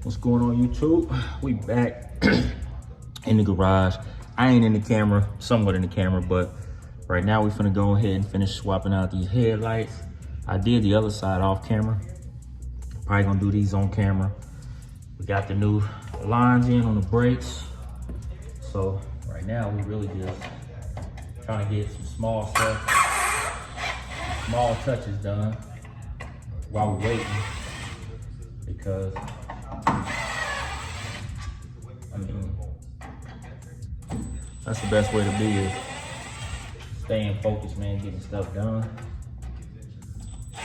What's going on, YouTube? We back in the garage. I ain't in the camera, somewhat in the camera, but right now we finna go ahead and finish swapping out these headlights. I did the other side off camera. Probably gonna do these on camera. We got the new lines in on the brakes. So right now we really just trying to get some small stuff, small touches done while we're waiting, because I mean, that's the best way to be, is staying focused, man, getting stuff done. That's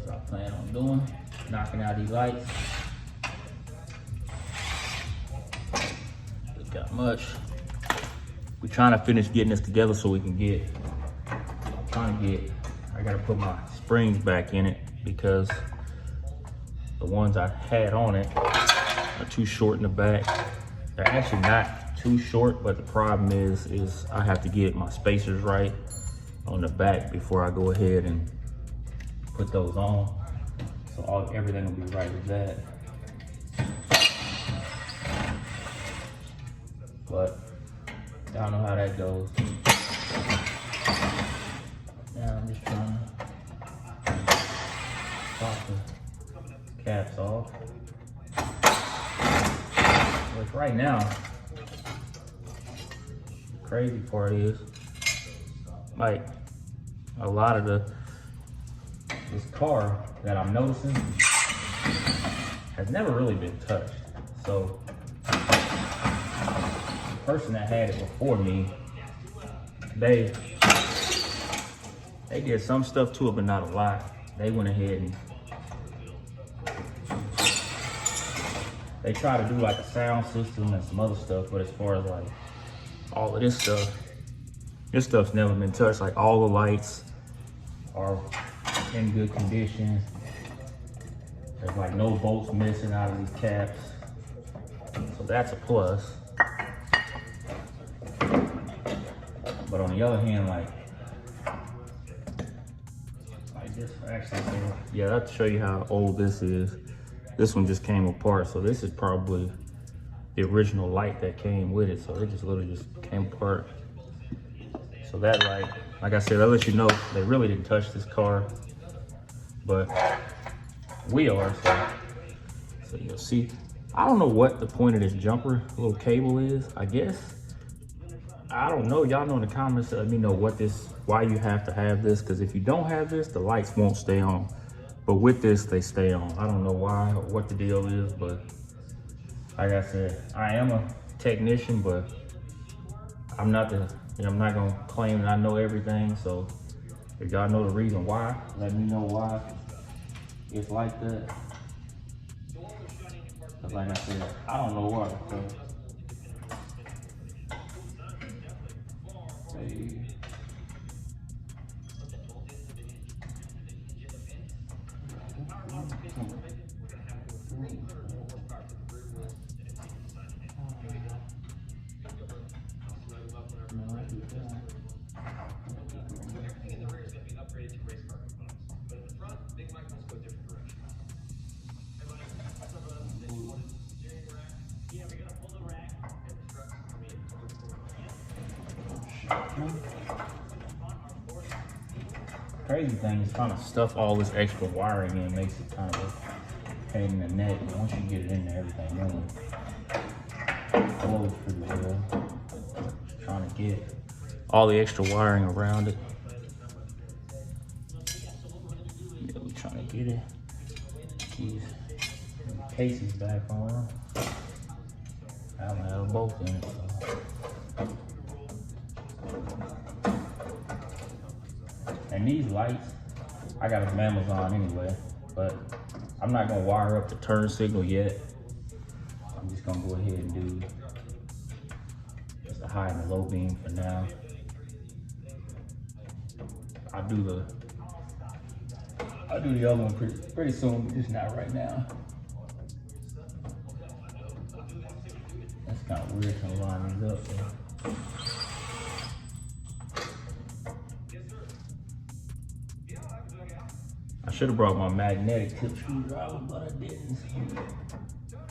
what I plan on doing, knocking out these lights. Ain't got much. We're trying to finish getting this together so we can get, I gotta put my springs back in it because the ones I had on it are too short in the back. They're actually not too short, but the problem is I have to get my spacers right on the back before I go ahead and put those on. So everything will be right with that. But y'all know how that goes. Now I'm just trying to pop the caps off. Like right now, the crazy part is, like, a lot of this car that I'm noticing has never really been touched. So the person that had it before me, they did some stuff to it, but not a lot. They went ahead and they try to do like a sound system and some other stuff, but as far as like all of this stuff's never been touched. Like all the lights are in good condition. There's like no bolts missing out of these caps. So that's a plus. But on the other hand, like this, actually, yeah, I'll show you how old this is. This one just came apart, so this is probably the original light that came with it. So it just literally just came apart. So that light, like I said, I'll let you know, they really didn't touch this car, but we are, so you'll see. I don't know what the point of this jumper little cable is, I guess. I don't know, y'all know in the comments, let me know why you have to have this, because if you don't have this, the lights won't stay on. But with this, they stay on. I don't know why or what the deal is, but like I said, I am a technician, but I'm not gonna claim that I know everything. So if y'all know the reason why, let me know why it's like that. But like I said, I don't know why. So, crazy thing is trying to stuff all this extra wiring in makes it kind of a pain in the neck, but once you get it in there, everything really flows pretty well. Just trying to get all the extra wiring around it. Yeah, we're trying to get it. Keys, cases back on. I don't have both in it. So. And these lights, I got them Amazon anyway, but I'm not gonna wire up the turn signal yet. I'm just gonna go ahead and do just the high and the low beam for now. I'll do the other one pretty soon, but just not right now. That's kind of weird to line these up. So. should have brought my magnetic tip screwdriver, but I didn't.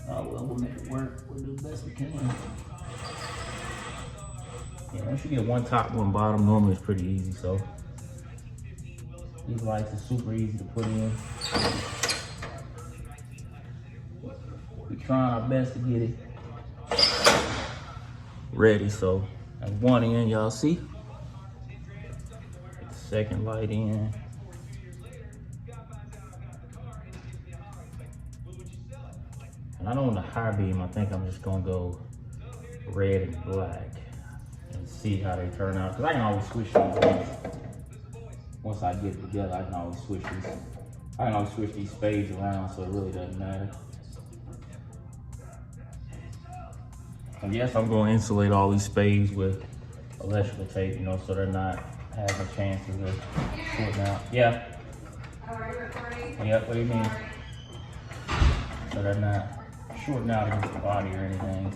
Oh well, we'll make it work. We'll do the best we can. Yeah, once you get one top, one bottom, normally it's pretty easy. So these lights are super easy to put in. We're trying our best to get it ready. So that's one in, y'all see. Get the second light in. And I don't want a high beam. I think I'm just gonna go red and black and see how they turn out. Cause I can always switch these once I get it together. I can always switch these. I can always switch these spades around, so it really doesn't matter. And yes, I'm gonna insulate all these spades with electrical tape, you know, so they're not having chances of shorting out. Yeah. Are you recording? Yep. What do you mean? So they're not shorting out against the body or anything.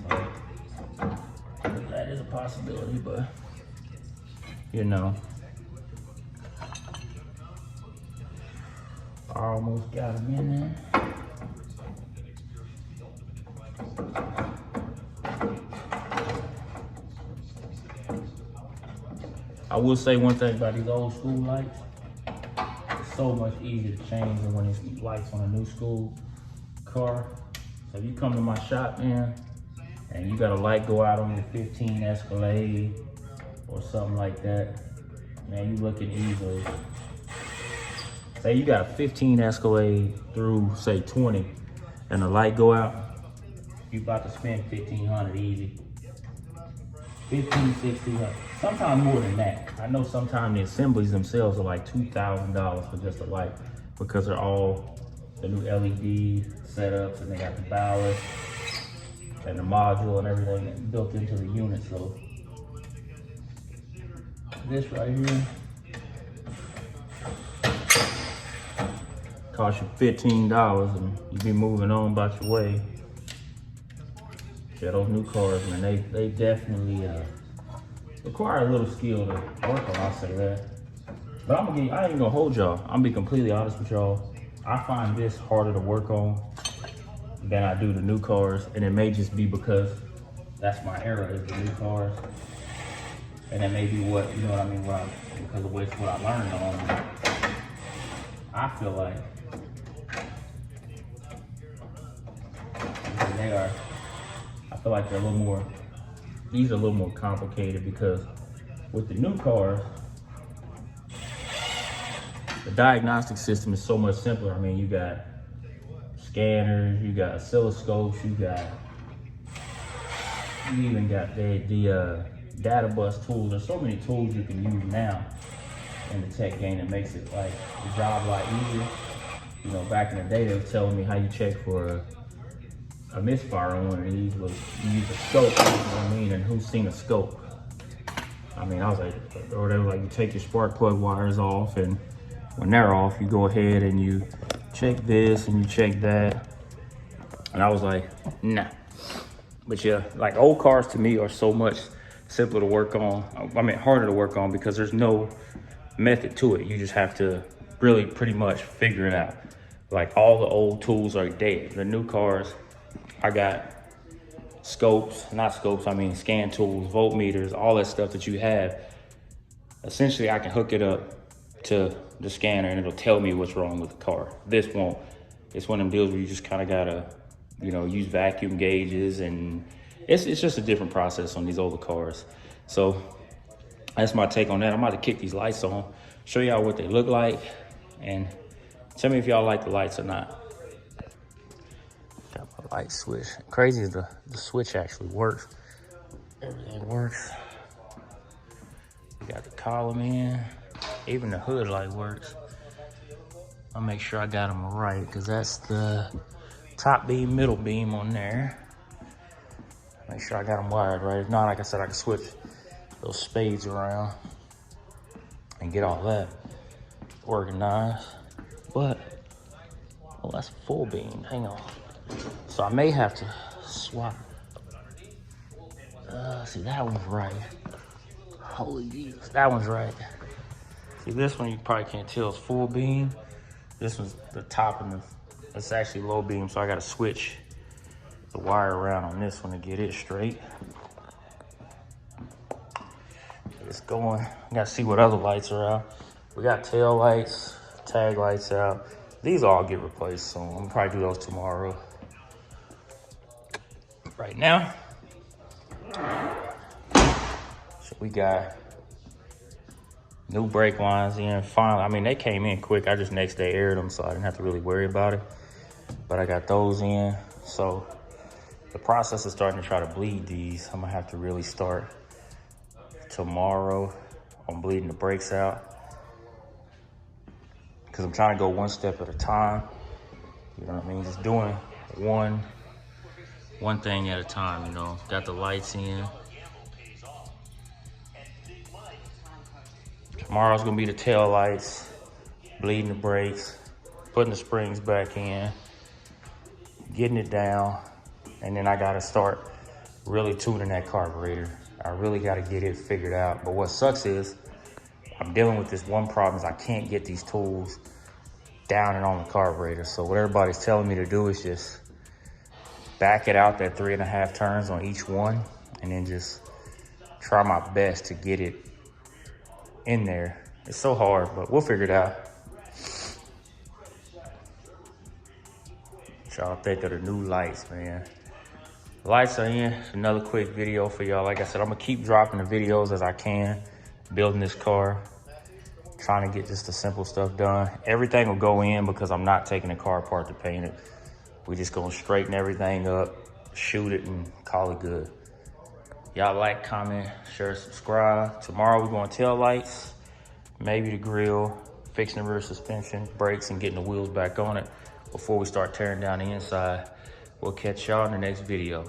So that is a possibility, but you know. I almost got them in there. I will say one thing about these old school lights. It's so much easier to change than when it's lights on a new school car. So if you come to my shop, man, and you got a light go out on your 15 Escalade or something like that, man, you looking easily. Say you got a 15 Escalade through, say, 20, and the light go out, you about to spend $1,500 easy. 15, 1600, sometimes more than that. I know sometimes the assemblies themselves are like $2,000 for just a light because they're all the new LED setups and they got the ballast and the module and everything built into the unit. So this right here cost you $15 and you be moving on about your way. Yeah, those new cars, man, they definitely require a little skill to work on, I'll say that. But I ain't even gonna hold y'all. I'm gonna be completely honest with y'all. I find this harder to work on than I do the new cars. And it may just be because that's my era, is the new cars. And that may be what, you know what I mean, because of what I learned on. I feel like they are, I feel like they're a little more, these are a little more complicated because with the new cars, the diagnostic system is so much simpler. I mean, you got scanners, you got oscilloscopes, you even got the data bus tools. There's so many tools you can use now in the tech game that makes it like the job a lot easier. You know, back in the day, they were telling me how you check for a misfire on one of these was you use a scope, you know what I mean, and who's seen a scope? I mean, I was like, or they were like, you take your spark plug wires off, and when they're off, you go ahead and you check this and you check that. And I was like, nah. But yeah, like old cars to me are so much simpler to work on. I mean, harder to work on because there's no method to it. You just have to really pretty much figure it out. Like all the old tools are dead. The new cars, I got scopes, not scopes, I mean scan tools, voltmeters, all that stuff that you have. Essentially, I can hook it up to the scanner and it'll tell me what's wrong with the car. This won't. It's one of them deals where you just kind of gotta, you know, use vacuum gauges, and it's just a different process on these older cars. So that's my take on that. I'm about to kick these lights on, show y'all what they look like, and tell me if y'all like the lights or not. Got my light switch. Crazy is the switch actually works. Everything works. We got the column in. Even the hood light works. I'll make sure I got them right because that's the top beam, middle beam on there. Make sure I got them wired right. If not, like I said, I can switch those spades around and get all that organized. But, well, that's full beam. Hang on. So I may have to swap. See, that one's right. Holy Jesus, that one's right. See, this one you probably can't tell it's full beam. This was the top and it's actually low beam, so I gotta switch the wire around on this one to get it straight. It's going. I gotta see what other lights are out. We got tail lights, tag lights out. These all get replaced soon. I'm gonna probably do those tomorrow. Right now, so we got new brake lines in. Finally, I mean, they came in quick. I just next day aired them, so I didn't have to really worry about it. But I got those in. So the process is starting to try to bleed these. I'm gonna have to really start tomorrow on bleeding the brakes out, because I'm trying to go one step at a time. You know what I mean? Just doing one thing at a time, you know. Got the lights in. Tomorrow's gonna be the tail lights, bleeding the brakes, putting the springs back in, getting it down, and then I gotta start really tuning that carburetor. I really gotta get it figured out. But what sucks is I'm dealing with this one problem is I can't get these tools down and on the carburetor. So what everybody's telling me to do is just back it out that 3.5 turns on each one, and then just try my best to get it in there. It's so hard, but we'll figure it out. What y'all think of the new lights, man? Lights are in. Another quick video for y'all. Like I said, I'm gonna keep dropping the videos as I can, building this car, trying to get just the simple stuff done. Everything will go in because I'm not taking the car apart to paint it. We just gonna straighten everything up, shoot it, and call it good. Y'all like, comment, share, subscribe. Tomorrow we're going tail lights, maybe the grill, fixing the rear suspension, brakes, and getting the wheels back on it before we start tearing down the inside. We'll catch y'all in the next video.